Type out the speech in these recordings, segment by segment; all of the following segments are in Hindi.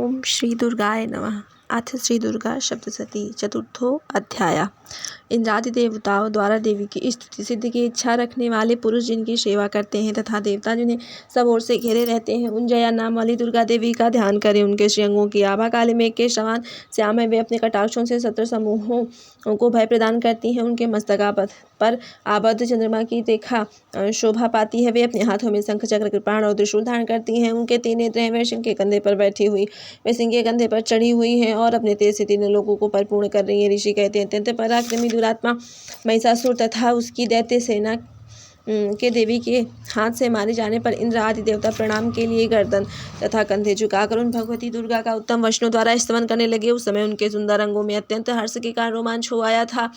ओम श्री दुर्गाय नमः। अथ श्री दुर्गा सप्तशती चतुर्थो अध्याय। इंद्रादि देवताओं द्वारा देवी की स्तुति। सिद्धि की इच्छा रखने वाले पुरुष जिनकी सेवा करते हैं तथा देवता जिन्हें सब ओर से घेरे रहते हैं, उन जया नाम वाली दुर्गा देवी का ध्यान करें। उनके श्रीअंगों की आभा काले मेघ के समान श्याम है। वे अपने कटाक्षों से शत्रु समूहों को भय प्रदान करती हैं। उनके मस्तक पर आबद्ध चंद्रमा की रेखा शोभा पाती है। वे अपने हाथों में शंख चक्र कृपाण और त्रिशूल धारण करती हैं। उनके तीन नेत्र हैं। वे सिंह के कंधे पर बैठी हुई, वे सिंह के कंधे पर चढ़ी हुई हैं और अपने तेज से तीनों लोगों को परिपूर्ण कर रही हैं। ऋषि कहते हैं, अत्यंत पराक्रमी दुरात्मा महिषासुर तथा उसकी दैत्य सेना के देवी के हाथ से मारे जाने पर इंद्र आदि देवता प्रणाम के लिए गर्दन तथा कंधे झुकाकर उन भगवती दुर्गा का उत्तम वचनों द्वारा स्तवन करने लगे। उस समय उनके सुंदर अंगों में अत्यंत हर्ष के कारण रोमांच हो आया था।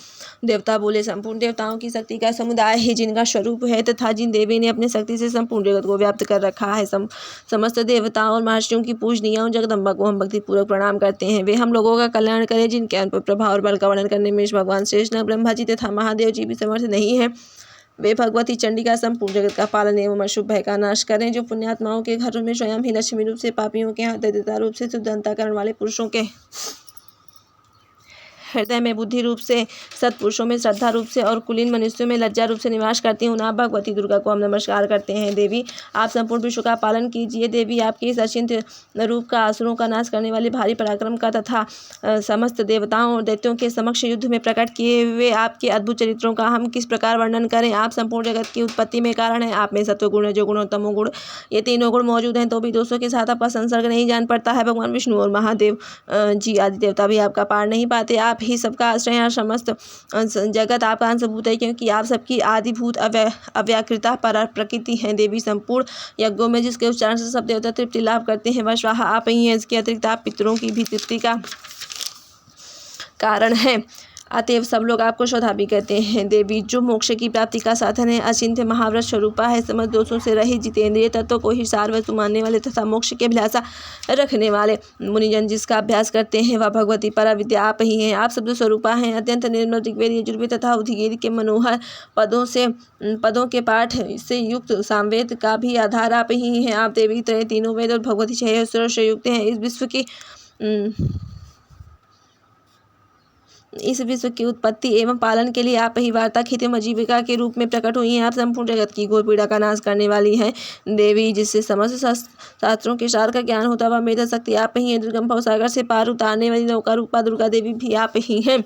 देवता बोले, संपूर्ण देवताओं की शक्ति का समुदाय ही जिनका स्वरूप है तथा जिन देवी ने अपने शक्ति से संपूर्ण जगत को व्याप्त कर रखा है, समस्त देवताओं और महर्षियों की पूजनीय जगदम्बा को हम भक्तिपूर्वक प्रणाम करते हैं। वे हम लोगों का कल्याण करें। जिनके अनुभव प्रभाव और बल का वर्णन करने में भगवान श्रेष्ठ न ब्रह्मा जी तथा महादेव जी भी समर्थ नहीं है। वे भगवती चंडिका संपूर्ण जगत का पालन एवं अशुभ भय का नाश करें। जो पुण्यात्माओं के घरों में स्वयं ही लक्ष्मी रूप से, पापियों के यहाँ दैत्यता रूप से, शुद्ध अंतःकरण वाले पुरुषों के हृदय में बुद्धि रूप से, सत्पुरुषों में श्रद्धा रूप से और कुलीन मनुष्यों में लज्जा रूप से निवास करती हैं, उन आप भगवती दुर्गा को हम नमस्कार करते हैं। देवी, आप संपूर्ण विश्व का पालन कीजिए। देवी, आपके इस अचिंत्य रूप का, असुरों का नाश करने वाले भारी पराक्रम का तथा समस्त देवताओं और दैत्यों के समक्ष युद्ध में प्रकट किए हुए आपके अद्भुत चरित्रों का हम किस प्रकार वर्णन करें। आप संपूर्ण जगत की उत्पत्ति में कारण हैं। आप में सत्वगुण, रजोगुण और तमोगुण, ये तीनों गुण मौजूद हैं, तो भी दोषों के साथ आपका संसर्ग नहीं जान पड़ता है। भगवान विष्णु और महादेव जी आदि देवता भी आपका पार नहीं पाते। आप ही सबका आश्रय और समस्त जगत आपका अंशभूत है, क्योंकि आप सबकी आदिभूत अव्याकृता पर प्रकृति हैं। देवी, संपूर्ण यज्ञों में जिसके उच्चारण से सब देवता तृप्ति लाभ करते हैं, वह स्वाहा आप ही हैं। इसके अतिरिक्त आप पितरों की भी तृप्ति का कारण है, अतएव सब लोग आपको श्रद्धा भी कहते हैं। देवी, जो मोक्ष की प्राप्ति का साधन है, अचिंत्य महाव्रत स्वरूपा है, समस्त दोषों से रहित जितेंद्रिय तत्व को ही सार वस्तु मानने वाले तथा मोक्ष की अभिलाषा रखने वाले मुनिजन जिसका अभ्यास करते हैं, वह भगवती पराविद्या आप ही हैं। आप शब्द स्वरूपा हैं। अत्यंत निर्मल ऋग्वेद, यजुर्वेद तथा उद्गीत के मनोहर पदों के पाठ से युक्त सामवेद का भी आधार आप ही हैं। आप देवी त्रय, तीनों वेद और भगवती छह ईश्वरों से युक्त हैं। इस विश्व की उत्पत्ति एवं पालन के लिए आप ही वार्ता, खेती एवं आजीविका के रूप में प्रकट हुई हैं। आप संपूर्ण जगत की घोर पीड़ा का नाश करने वाली हैं। देवी, जिससे समस्त शास्त्रों के सार का ज्ञान होता वह मेधा शक्ति आप ही हैं। दुर्गम भवसागर से पार उतारने वाली नौका रूपा दुर्गा देवी भी आप ही हैं।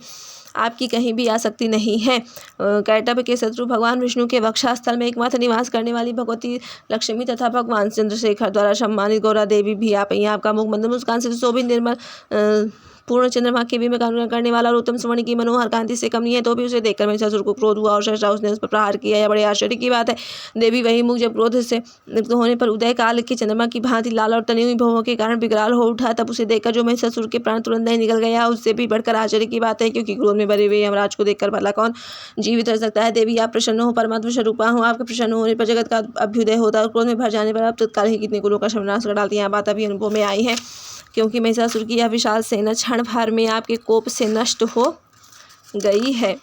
आपकी कहीं भी आसक्ति नहीं है। कैटभ के शत्रु भगवान विष्णु के वक्षस्थल में एकमात्र निवास करने वाली भगवती लक्ष्मी तथा भगवान चंद्रशेखर द्वारा सम्मानित गौरा देवी भी आप ही हैं। आपका मुख मंद मुस्कान से शोभित निर्मल पूर्ण चंद्रमा के भी में अनुग्रह करने वाला और उत्तम स्वर्ण की मनोहर कांति से कम नहीं है, तो भी उसे देखकर महिषासुर को क्रोध हुआ और सहसा उसने उस पर प्रहार किया। यह बड़े आश्चर्य की बात है। देवी, वही मुख जब क्रोध से लिप्त होने पर उदय काल के चंद्रमा की भांति लाल और तनी हुई भवों के कारण विकराल हो उठा, तब उसे देखकर जो महिषासुर के प्राण तुरंत नहीं निकल गया, उससे भी बढ़कर आश्चर्य की बात है, क्योंकि क्रोध में भरे हुए यमराज को देखकर भला कौन जीवित रह सकता है। देवी, आप प्रसन्न हो, परमात्मा स्वरूपा हो। आपके प्रसन्न होने पर जगत का अभ्युदय होता है और क्रोध में भर जाने पर आप तत्काल ही कितने कुलों का सर्वनाश कर डालती हैं। बात अभी अनुभव में आई है, क्योंकि महिषासुर की यह विशाल सेना क्षण भर में आपके कोप से नष्ट हो गई है।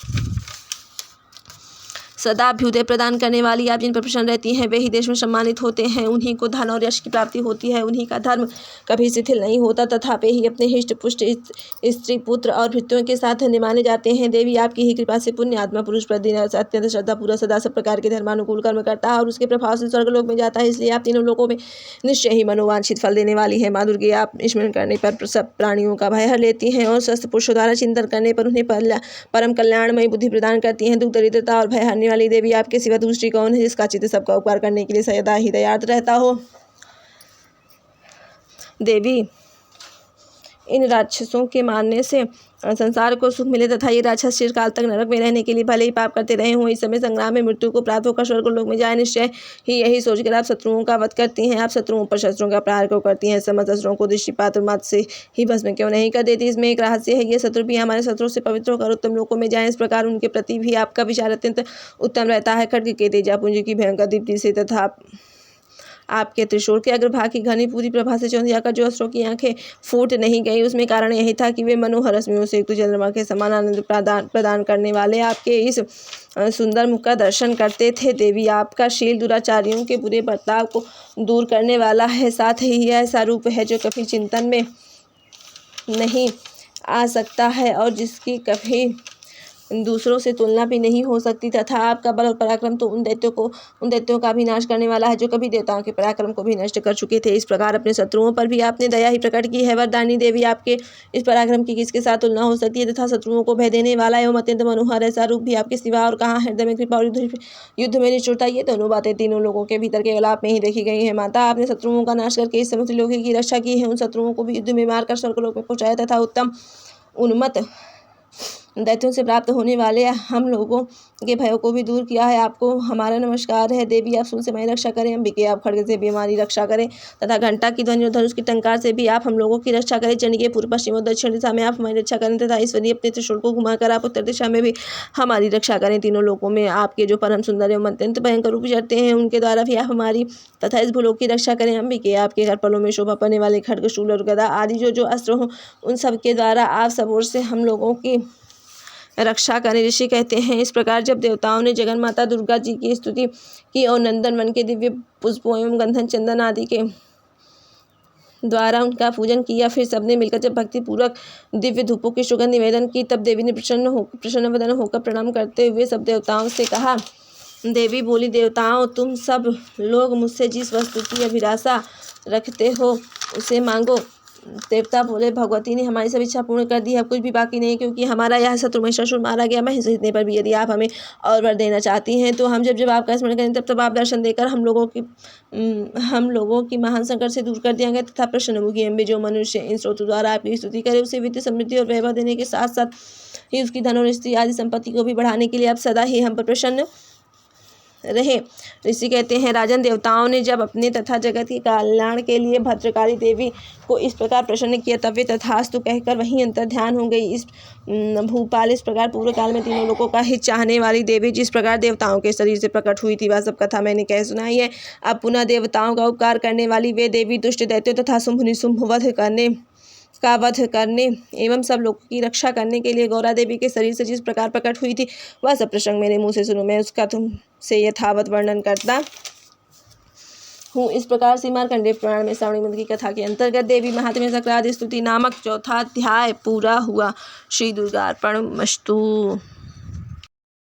सदा अभ्युदय प्रदान करने वाली आप जिन पर प्रसन्न रहती हैं, वे ही देश में सम्मानित होते हैं। उन्हीं को धन और यश की प्राप्ति होती है। उन्हीं का धर्म कभी शिथिल नहीं होता तथा वे ही अपने हिष्ट पुष्ट स्त्री पुत्र और भृत्यों के साथ धन्य माने जाते हैं। देवी, आपकी ही कृपा से पुण्य आत्मा पुरुष प्रतिदिन अत्यंत श्रद्धापूर्वक सदा सब प्रकार के धर्मानुकूल कर्म करता है और उसके प्रभाव से स्वर्गलोक में जाता है। इसलिए आप तीनों लोकों में निश्चय ही मनोवांछित फल देने वाली है। माँ दुर्गे, आप स्मरण करने पर सब प्राणियों का भय हर लेती हैं और स्वस्थ पुरुषों द्वारा चिंतन करने पर उन्हें परम कल्याणमयी बुद्धि प्रदान करती हैं। दुख, दरिद्रता और भय हरने वाली देवी, आपके सिवा दूसरी कौन है जिसका चित्त सबका उपकार करने के लिए सदा ही दयार्थ रहता हो। देवी, इन राक्षसों के मारने से संसार को सुख मिले तथा ये राक्षस चिरकाल तक नरक में रहने के लिए भले ही पाप करते रहे हों, इस समय संग्राम में मृत्यु को प्राप्त होकर स्वर्गलोक में जाए। निश्चय ही यही सोचकर आप शत्रुओं का वध करती हैं। आप शत्रुओं पर शस्त्रों का प्रहार क्यों करती हैं? समस्त शस्त्रों को दृष्टिपात मात्र से ही भस्म क्यों नहीं कर देती? इसमें एक रहस्य है। ये शत्रु भी हमारे शत्रुओं से पवित्र होकर उत्तम लोकों में जाएं, इस प्रकार उनके प्रति भी आपका विचार अत्यंत उत्तम रहता है। खड्ग के तेजापुंज की भयंकर दीप्ति से तथा आपके त्रिशूल के अग्रभाग की घनी पूरी प्रभा से चौंधिया कर जो अस्त्रों की आंखें फूट नहीं गई, उसमें कारण यही था कि वे मनोहर रश्मियों से युक्त चंद्रमा के समान आनंद प्रदान करने वाले आपके इस सुंदर मुख का दर्शन करते थे। देवी, आपका शील दुराचारियों के बुरे बर्ताव को दूर करने वाला है। साथ ही यह ऐसा रूप है जो कभी चिंतन में नहीं आ सकता है और जिसकी कभी दूसरों से तुलना भी नहीं हो सकती, तथा आपका बल और पराक्रम तो उन दैत्यों का भी नाश करने वाला है जो कभी देवताओं के पराक्रम को भी नष्ट कर चुके थे। इस प्रकार अपने शत्रुओं पर भी आपने दया ही प्रकट की है। वरदानी देवी, आपके इस पराक्रम की किसके साथ तुलना हो सकती है, तथा शत्रुओं को भय देने वाला एवं अत्यंत मनोहर ऐसा रूप भी आपके सिवा और कहाँ। हृदय में कृपा और युद्ध में निष्ठुरता, ये दोनों बातें तीनों लोगों के भीतर केवल आप में ही देखी गई है। माता, आपने शत्रुओं का नाश करके इस समस्त लोगों की रक्षा की है। उन शत्रुओं को भी युद्ध में मारकर स्वर्गलोक में पहुंचाया तथा उत्तम उन्मत्त दैत्यों से प्राप्त होने वाले हम लोगों के भयों को भी दूर किया है। आपको हमारा नमस्कार है। देवी, आप शूल से हमारी रक्षा करें। अंबिके, आप खड्ग से भी हमारी रक्षा करें तथा घंटा की ध्वनि और धनुष की टंकार से भी आप हम लोगों की रक्षा करें। चंडिके, पूर्व पश्चिम और दक्षिण दिशा में आप हमारी रक्षा करें तथा ईश्वरीय अपने त्रिशूल को घुमाकर आप उत्तर दिशा में भी हमारी रक्षा करें। तीनों लोकों में आपके जो परम सुंदर एवं अत्यंत भयंकर रूप विचरते हैं, उनके द्वारा भी आप हमारी तथा इस भूलोक की रक्षा करें। अंबिके, आपके करपलों में शोभा पाने वाले खड्ग, शूल और गदा आदि जो अस्त्र हों, उन सब के द्वारा आप सब ओर से हम लोगों की रक्षा करें। ऋषि कहते हैं, इस प्रकार जब देवताओं ने जगन माता दुर्गा जी की स्तुति की और नंदन वन के दिव्य पुष्पों एवं गंधन चंदन आदि के द्वारा उनका पूजन किया, फिर सबने मिलकर जब भक्ति पूर्वक दिव्य धूपों की सुगंध निवेदन की, तब देवी ने प्रसन्न वदन होकर प्रणाम करते हुए सब देवताओं से कहा। देवी बोली, देवताओं, तुम सब लोग मुझसे जिस वस्तु की अभिलाषा रखते हो उसे मांगो। देवता बोले, भगवती ने हमारी सब इच्छा पूर्ण कर दी है, अब कुछ भी बाकी नहीं, क्योंकि हमारा यह शत्रु महिषासुर मारा गया। महिष जीतने पर भी यदि आप हमें और वर देना चाहती हैं तो हम जब आपका स्मरण करें तब आप दर्शन देकर हम लोगों की महान संकट से दूर कर दिया गया तथा प्रसन्न होगी। अम्बे, जो मनुष्य इन स्रोतों द्वारा आपकी स्तुति करे उसे वित्त, समृद्धि और वैभव देने के साथ साथ ही उसकी धन और स्त्री आदि संपत्ति को भी बढ़ाने के लिए आप सदा ही हम पर प्रसन्न रहे। ऋषि कहते हैं, राजन, देवताओं ने जब अपने तथा जगत के कल्याण के लिए भद्रकाली देवी को इस प्रकार प्रसन्न किया, तब वे तथास्तु कहकर वहीं अंतर ध्यान हो गई। इस भूपाल, इस प्रकार पूर्व काल में तीनों लोगों का हित चाहने वाली देवी जिस प्रकार देवताओं के शरीर से प्रकट हुई थी, वह सब कथा मैंने कह सुनाई है। अब पुनः देवताओं का उपकार करने वाली वे देवी दुष्ट दैत्यों तथा शुंभ निशुंभ वध करने एवं सब लोगों की रक्षा करने के लिए गौरा देवी के शरीर से जिस प्रकार प्रकट हुई थी, वह सब प्रसंग मेरे मुँह से सुनो। मैं उसका तुमसे यथावत वर्णन करता हूँ। इस प्रकार से मार्कंडेय पुराण में श्रावणी मंत्र की कथा के अंतर्गत देवी महात्म्य सक्रादि स्तुति नामक चौथा अध्याय पूरा हुआ। श्री दुर्गा अर्पणमस्तु।